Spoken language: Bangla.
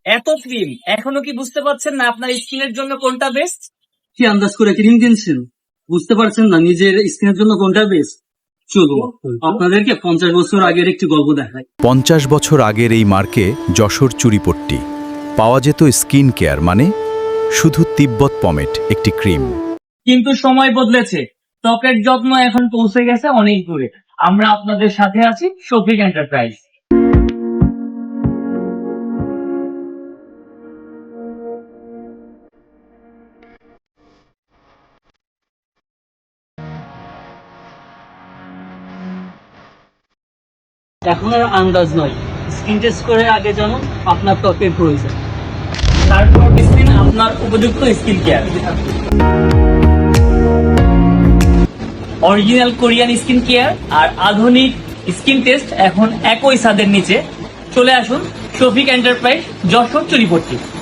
এত ক্রিম, এখনো কি বুঝতে পারছেন না আপনার স্কিনের জন্য কোনটা বেস্ট? কি আন্দাজ করে ক্রিম কিনছেন? বুঝতে পারছেন না নিজের স্কিনের জন্য কোনটা বেস্ট? চলো আপনাদেরকে 50 বছর আগের একটি গল্প দেখাই। 50 বছর আগের এই মার্কে যশোর চুরিপট্টি পাওয়া যেত স্কিন কেয়ার মানে শুধু তিব্বত পমেট একটি ক্রিম। কিন্তু সময় বদলেছে, ত্বকের যত্ন এখন পৌঁছে গেছে অনেক দূরে। আমরা আপনাদের সাথে আছি শফিক এন্টারপ্রাইজ। এখন আর আন্দাজ নয়, স্কিন টেস্ট করে আগে জানুন আপনার ত্বকের প্রয়োজন। তারপর স্কিন আপনার উপযুক্ত skin care. Original Korean skin care আর আধুনিক স্কিন টেস্ট এখন একই ছাদের নিচে। চলে আসুন শফিক এন্টারপ্রাইজ, যশোর চুরিপট্টি।